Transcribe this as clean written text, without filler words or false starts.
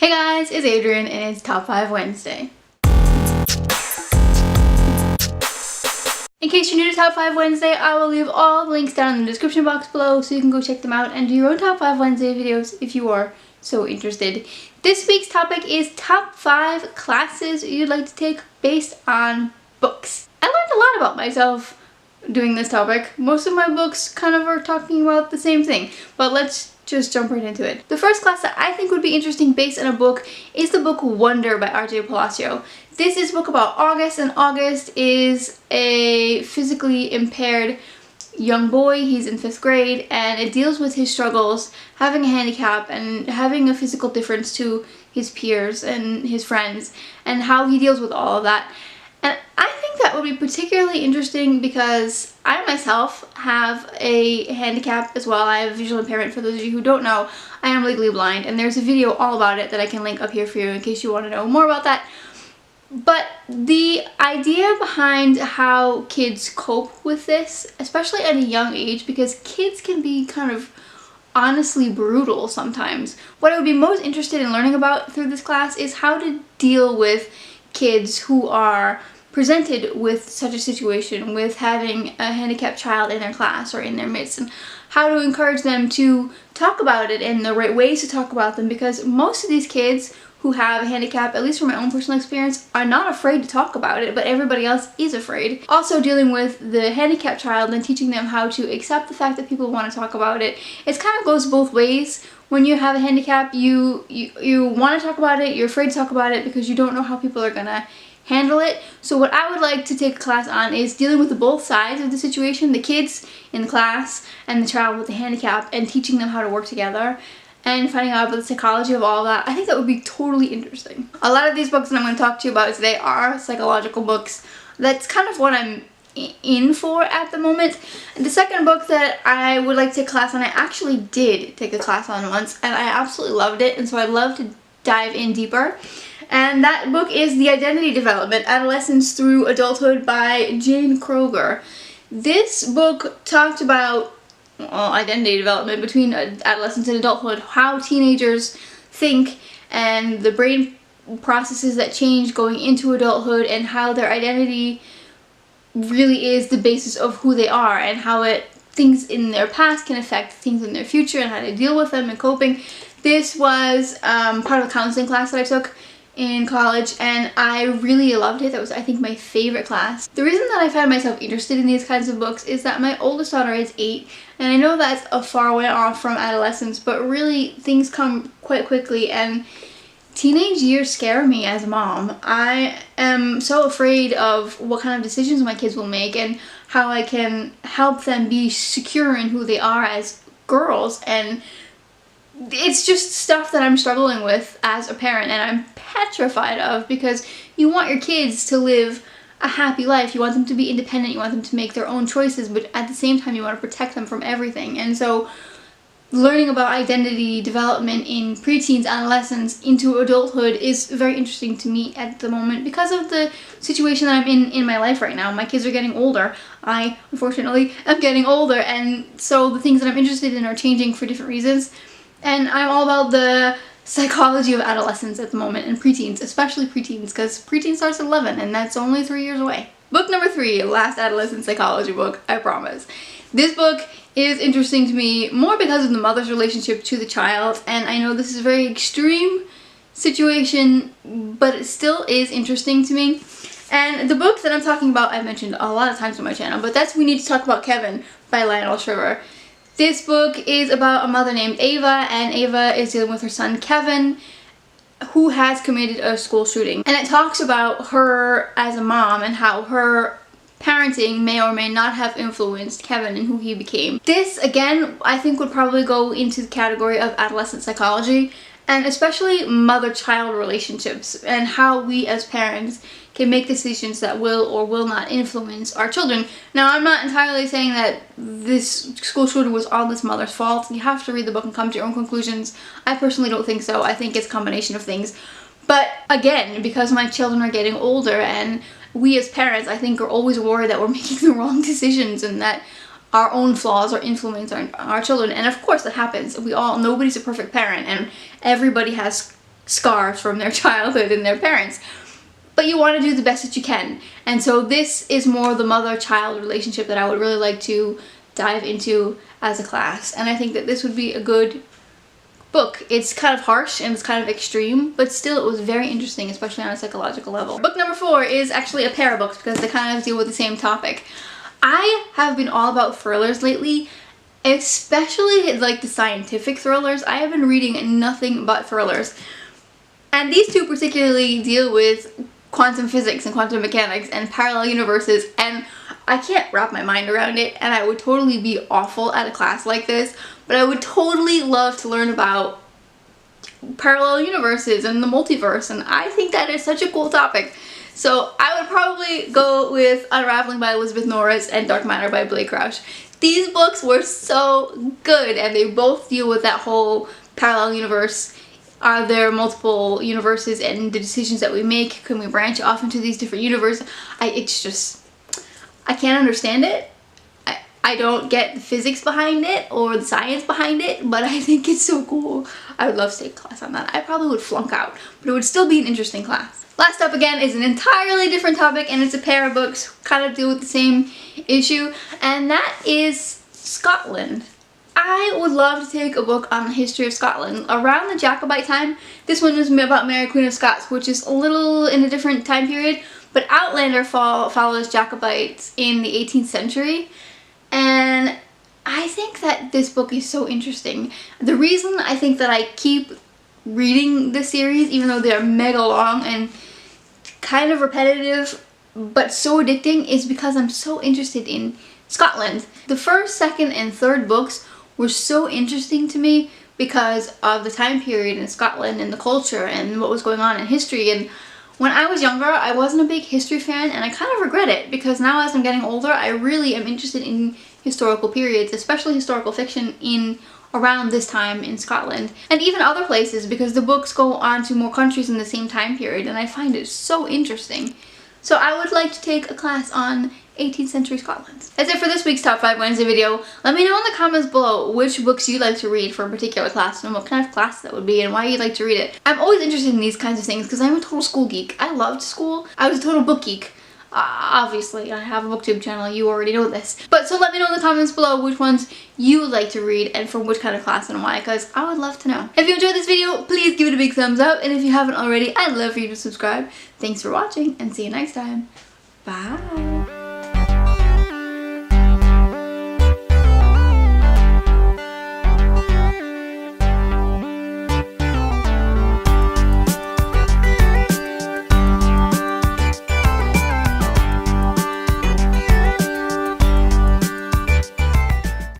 Hey guys, it's Adrian and it's Top 5 Wednesday. In case you're new to Top 5 Wednesday, I will leave all the links down in the description box below so you can go check them out and do your own Top 5 Wednesday videos if you are so interested. This week's topic is Top 5 classes you'd like to take based on books. I learned a lot about myself doing this topic. Most of my books kind of are talking about the same thing, but let's just jump right into it. The first class that I think would be interesting based on a book is the book Wonder by R.J. Palacio. This is a book about August, and August is a physically impaired young boy. He's in 5th grade, and it deals with his struggles, having a handicap and having a physical difference to his peers and his friends, and how he deals with all of that. And I think that would be particularly interesting because I myself have a handicap as well. I have visual impairment. For those of you who don't know, I am legally blind, and there's a video all about it that I can link up here for you in case you want to know more about that. But the idea behind how kids cope with this, especially at a young age, because kids can be kind of honestly brutal sometimes. What I would be most interested in learning about through this class is how to deal with kids who are presented with such a situation, with having a handicapped child in their class or in their midst, and how to encourage them to talk about it and the right ways to talk about them, because most of these kids who have a handicap, at least from my own personal experience, are not afraid to talk about it, but everybody else is afraid. Also dealing with the handicapped child and teaching them how to accept the fact that people want to talk about it. It kind of goes both ways. When you have a handicap, you want to talk about it, you're afraid to talk about it because you don't know how people are gonna handle it. So what I would like to take a class on is dealing with both sides of the situation, the kids in the class and the child with the handicap, and teaching them how to work together and finding out about the psychology of all of that. I think that would be totally interesting. A lot of these books that I'm going to talk to you about today are psychological books. That's kind of what I'm in for at the moment. The second book that I would like to take a class on, I actually did take a class on once, and I absolutely loved it, and so I'd love to dive in deeper. And that book is The Identity Development, Adolescence Through Adulthood by Jane Kroger. This book talked about identity development between adolescence and adulthood, how teenagers think and the brain processes that change going into adulthood, and how their identity really is the basis of who they are, and how things in their past can affect things in their future and how to deal with them and coping. This was part of a counseling class that I took in college, and I really loved it. That was, I think, my favorite class. The reason that I found myself interested in these kinds of books is that my oldest daughter is 8, and I know that's a far way off from adolescence, but really things come quite quickly, and teenage years scare me as a mom. I am so afraid of what kind of decisions my kids will make and how I can help them be secure in who they are as girls, and it's just stuff that I'm struggling with as a parent, and I'm petrified of, because you want your kids to live a happy life. You want them to be independent, you want them to make their own choices, but at the same time you want to protect them from everything. And so learning about identity development in preteens, adolescents, into adulthood is very interesting to me at the moment because of the situation that I'm in my life right now. My kids are getting older. I, unfortunately, am getting older, and so the things that I'm interested in are changing for different reasons. And I'm all about the psychology of adolescence at the moment, and preteens, especially preteens, because preteen starts at 11 and that's only 3 years away. Book number 3, last adolescent psychology book, I promise. This book is interesting to me more because of the mother's relationship to the child, and I know this is a very extreme situation, but it still is interesting to me. And the book that I'm talking about, I've mentioned a lot of times on my channel, but that's We Need to Talk About Kevin by Lionel Shriver. This book is about a mother named Ava, and Ava is dealing with her son Kevin, who has committed a school shooting. And it talks about her as a mom and how her parenting may or may not have influenced Kevin and who he became. This, again, I think would probably go into the category of adolescent psychology, and especially mother-child relationships, and how we as parents can make decisions that will or will not influence our children. Now, I'm not entirely saying that this school shooter was all this mother's fault. You have to read the book and come to your own conclusions. I personally don't think so. I think it's a combination of things. But again, because my children are getting older, and we as parents, I think, are always worried that we're making the wrong decisions and that our own flaws or influence our children. And of course that happens. Nobody's a perfect parent, and everybody has scars from their childhood and their parents. But you want to do the best that you can. And so this is more the mother-child relationship that I would really like to dive into as a class. And I think that this would be a good book. It's kind of harsh and it's kind of extreme, but still it was very interesting, especially on a psychological level. Book number 4 is actually a pair of books because they kind of deal with the same topic. I have been all about thrillers lately, especially like the scientific thrillers. I have been reading nothing but thrillers. And these two particularly deal with quantum physics and quantum mechanics and parallel universes, and I can't wrap my mind around it, and I would totally be awful at a class like this, but I would totally love to learn about parallel universes and the multiverse, and I think that is such a cool topic. So I would probably go with Unraveling by Elizabeth Norris and Dark Matter by Blake Crouch. These books were so good, and they both deal with that whole parallel universe. Are there multiple universes and the decisions that we make? Can we branch off into these different universes? It's just, I can't understand it. I don't get the physics behind it or the science behind it, but I think it's so cool. I would love to take a class on that. I probably would flunk out, but it would still be an interesting class. Last up again is an entirely different topic, and it's a pair of books kind of deal with the same issue, and that is Scotland. I would love to take a book on the history of Scotland. Around the Jacobite time, this one was about Mary Queen of Scots, which is a little in a different time period, but Outlander follows Jacobites in the 18th century, and I think that this book is so interesting. The reason I think that I keep reading this series, even though they're mega long and kind of repetitive, but so addicting, is because I'm so interested in Scotland. The first, second, and third books were so interesting to me because of the time period in Scotland and the culture and what was going on in history. And when I was younger, I wasn't a big history fan, and I kind of regret it because now as I'm getting older, I really am interested in historical periods, especially historical fiction in around this time in Scotland and even other places, because the books go on to more countries in the same time period, and I find it so interesting. So I would like to take a class on 18th century Scotland. That's it for this week's Top 5 Wednesday video. Let me know in the comments below which books you'd like to read for a particular class and what kind of class that would be and why you'd like to read it. I'm always interested in these kinds of things because I'm a total school geek. I loved school. I was a total book geek. Obviously, I have a booktube channel, you already know this. But so let me know in the comments below which ones you would like to read and from which kind of class and why, because I would love to know. If you enjoyed this video, please give it a big thumbs up, and if you haven't already, I'd love for you to subscribe. Thanks for watching, and see you next time. Bye!